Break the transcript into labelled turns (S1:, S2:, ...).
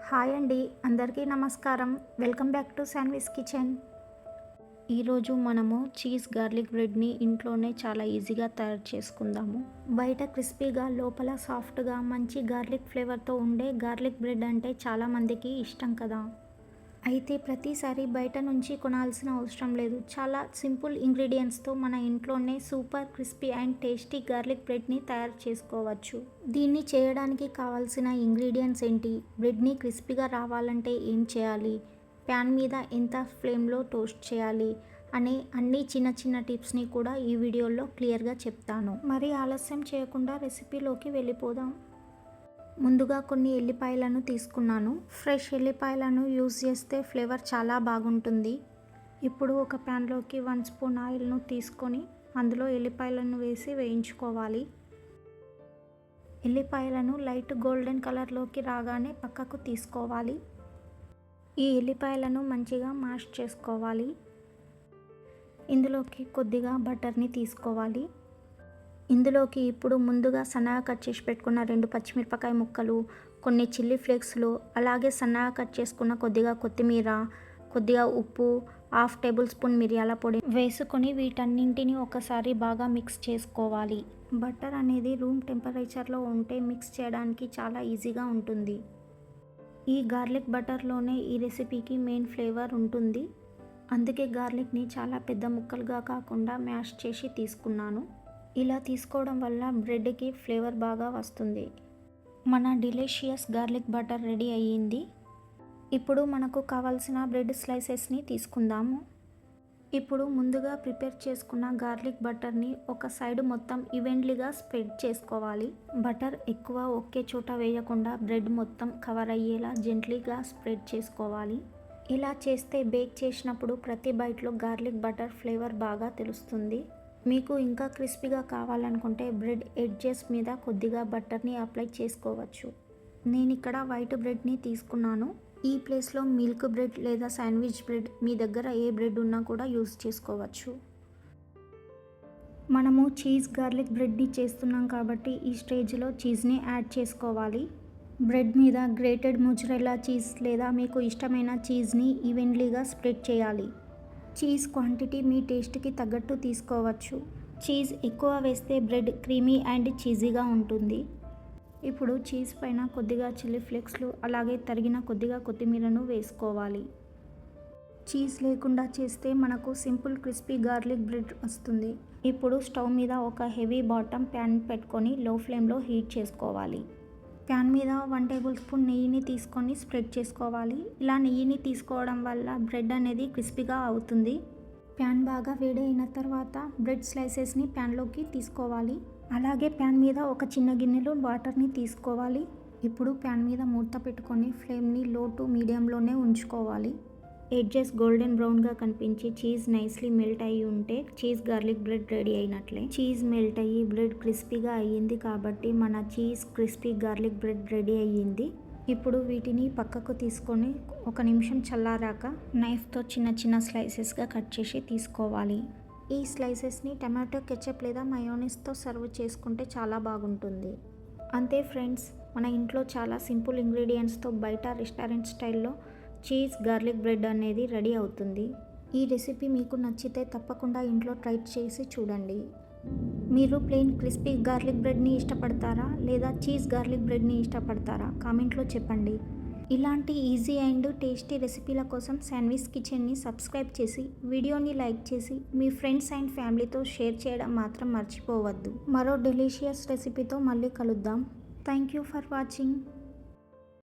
S1: Hi అండి, అందరికీ నమస్కారం. Welcome back to Sanvi's kitchen. ఈరోజు మనము చీజ్ గార్లిక్ బ్రెడ్ని ఇంట్లోనే చాలా ఈజీగా తయారు చేసుకుందాము. బయట క్రిస్పీగా లోపల సాఫ్ట్గా మంచి గార్లిక్ ఫ్లేవర్తో ఉండే గార్లిక్ బ్రెడ్ అంటే చాలామందికి ఇష్టం కదా. అయితే ప్రతిసారి బయట నుంచి కొనాల్సిన అవసరం లేదు. చాలా సింపుల్ ఇంగ్రీడియంట్స్తో మన ఇంట్లోనే super crispy and tasty garlic బ్రెడ్ని తయారు చేసుకోవచ్చు. దీన్ని చేయడానికి కావాల్సిన ఇంగ్రీడియంట్స్ ఏంటి, బ్రెడ్ని క్రిస్పీగా రావాలంటే ఏం చేయాలి, ప్యాన్ మీద ఎంత ఫ్లేమ్లో టోస్ట్ చేయాలి అనే అన్ని చిన్న చిన్న టిప్స్ని కూడా ఈ వీడియోలో క్లియర్గా చెప్తాను. మరి ఆలస్యం చేయకుండా రెసిపీలోకి వెళ్ళిపోదాం. ముందుగా కొన్ని ఎల్లిపాయలను తీసుకున్నాను. ఫ్రెష్ ఎల్లిపాయలను యూజ్ చేస్తే ఫ్లేవర్ చాలా బాగుంటుంది. ఇప్పుడు ఒక ప్యాన్లోకి 1 స్పూన్ ఆయిల్ను తీసుకొని అందులో ఎల్లిపాయలను వేసి వేయించుకోవాలి. ఎల్లిపాయలను లైట్ గోల్డెన్ కలర్లోకి రాగానే పక్కకు తీసుకోవాలి. ఈ ఎల్లిపాయలను మంచిగా మ్యాష్ చేసుకోవాలి. ఇందులోకి కొద్దిగా బటర్ని తీసుకోవాలి. ఇందులోకి ఇప్పుడు ముందుగా సన్నగా కట్ చేసి పెట్టుకున్న 2 పచ్చిమిరపకాయ ముక్కలు, కొన్ని చిల్లీ ఫ్లేక్స్లు, అలాగే సన్నగా కట్ చేసుకున్న కొద్దిగా కొత్తిమీర, కొద్దిగా ఉప్పు, 1/2 టేబుల్ స్పూన్ మిరియాల పొడి వేసుకొని వీటన్నింటిని ఒకసారి బాగా మిక్స్ చేసుకోవాలి. బటర్ అనేది రూమ్ టెంపరేచర్లో ఉంటే మిక్స్ చేయడానికి చాలా ఈజీగా ఉంటుంది. ఈ గార్లిక్ బటర్లోనే ఈ రెసిపీకి మెయిన్ ఫ్లేవర్ ఉంటుంది. అందుకే గార్లిక్ని చాలా పెద్ద ముక్కలుగా కాకుండా మ్యాష్ చేసి తీసుకున్నాను. ఇలా తీసుకోవడం వల్ల బ్రెడ్కి ఫ్లేవర్ బాగా వస్తుంది. మన డిలీషియస్ గార్లిక్ బటర్ రెడీ అయ్యింది. ఇప్పుడు మనకు కావాల్సిన బ్రెడ్ స్లైసెస్ని తీసుకుందాము. ఇప్పుడు ముందుగా ప్రిపేర్ చేసుకున్న గార్లిక్ బటర్ని ఒక సైడ్ మొత్తం ఈవెన్లీగా స్ప్రెడ్ చేసుకోవాలి. బటర్ ఎక్కువ ఒకే చోట వేయకుండా బ్రెడ్ మొత్తం కవర్ అయ్యేలా జెంట్లీగా స్ప్రెడ్ చేసుకోవాలి. ఇలా చేస్తే బేక్ చేసినప్పుడు ప్రతి బైట్లో గార్లిక్ బటర్ ఫ్లేవర్ బాగా తెలుస్తుంది. మీకు ఇంకా క్రిస్పీగా కావాలనుకుంటే బ్రెడ్ ఎడ్జెస్ మీద కొద్దిగా బటర్ని అప్లై చేసుకోవచ్చు. నేను ఇక్కడ వైట్ బ్రెడ్ని తీసుకున్నాను. ఈ ప్లేస్లో మిల్క్ బ్రెడ్ లేదా శాండ్విచ్ బ్రెడ్, మీ దగ్గర ఏ బ్రెడ్ ఉన్నా కూడా యూస్ చేసుకోవచ్చు. మనము చీజ్ గార్లిక్ బ్రెడ్ని చేస్తున్నాం కాబట్టి ఈ స్టేజ్లో చీజ్ని యాడ్ చేసుకోవాలి. బ్రెడ్ మీద గ్రేటెడ్ మొజరెల్లా చీజ్ లేదా మీకు ఇష్టమైన చీజ్ని ఈవెన్లీగా స్ప్రెడ్ చేయాలి. చీజ్ క్వాంటిటీ మీ టేస్ట్కి తగ్గట్టు తీసుకోవచ్చు. చీజ్ ఎక్కువ వేస్తే బ్రెడ్ క్రీమీ అండ్ చీజీగా ఉంటుంది. ఇప్పుడు చీజ్ పైన కొద్దిగా చిల్లీ ఫ్లేక్స్లు, అలాగే తరిగిన కొద్దిగా కొత్తిమీరను వేసుకోవాలి. చీజ్ లేకుండా చేస్తే మనకు సింపుల్ క్రిస్పీ గార్లిక్ బ్రెడ్ వస్తుంది. ఇప్పుడు స్టవ్ మీద ఒక హెవీ బాటమ్ ప్యాన్ పెట్టుకొని లో ఫ్లేమ్లో హీట్ చేసుకోవాలి. ప్యాన్ మీద 1 టేబుల్ స్పూన్ నెయ్యిని తీసుకొని స్ప్రెడ్ చేసుకోవాలి. ఇలా నెయ్యిని తీసుకోవడం వల్ల బ్రెడ్ అనేది క్రిస్పీగా అవుతుంది. ప్యాన్ బాగా వేడి అయిన తర్వాత బ్రెడ్ స్లైసెస్ని ప్యాన్లోకి తీసుకోవాలి. అలాగే ప్యాన్ మీద ఒక చిన్న గిన్నెలో వాటర్ని తీసుకోవాలి. ఇప్పుడు ప్యాన్ మీద మూత పెట్టుకొని ఫ్లేమ్ని లో టు మీడియంలోనే ఉంచుకోవాలి. ఎడ్జెస్ గోల్డెన్ బ్రౌన్గా కనిపించి చీజ్ నైస్లీ మెల్ట్ అయ్యి ఉంటే చీజ్ గార్లిక్ బ్రెడ్ రెడీ అయినట్లే. చీజ్ మెల్ట్ అయ్యి బ్రెడ్ క్రిస్పీగా అయ్యింది కాబట్టి మన cheese crispy garlic bread ready అయ్యింది. ఇప్పుడు వీటిని పక్కకు తీసుకొని 1 నిమిషం చల్లారాక నైఫ్తో చిన్న చిన్న స్లైసెస్గా కట్ చేసి తీసుకోవాలి. ఈ స్లైసెస్ని టమాటో కెచప్ లేదా మయోనీస్తో సర్వ్ చేసుకుంటే చాలా బాగుంటుంది. అంతే ఫ్రెండ్స్, మన ఇంట్లో చాలా సింపుల్ ఇంగ్రీడియంట్స్తో బయట రెస్టారెంట్ స్టైల్లో చీజ్ గార్లిక్ బ్రెడ్ అనేది రెడీ అవుతుంది. ఈ రెసిపీ మీకు నచ్చితే తప్పకుండా ఇంట్లో ట్రై చేసి చూడండి. మీరు ప్లెయిన్ క్రిస్పీ గార్లిక్ బ్రెడ్ని ఇష్టపడతారా లేదా చీజ్ గార్లిక్ బ్రెడ్ని ఇష్టపడతారా? కామెంట్లో చెప్పండి. ఇలాంటి ఈజీ అండ్ టేస్టీ రెసిపీల కోసం శాన్విస్ కిచెన్ని సబ్స్క్రైబ్ చేసి వీడియోని లైక్ చేసి మీ ఫ్రెండ్స్ అండ్ ఫ్యామిలీతో షేర్ చేయడం మాత్రం మర్చిపోవద్దు. మరో డెలీషియస్ రెసిపీతో మళ్ళీ కలుద్దాం. Thank you for watching.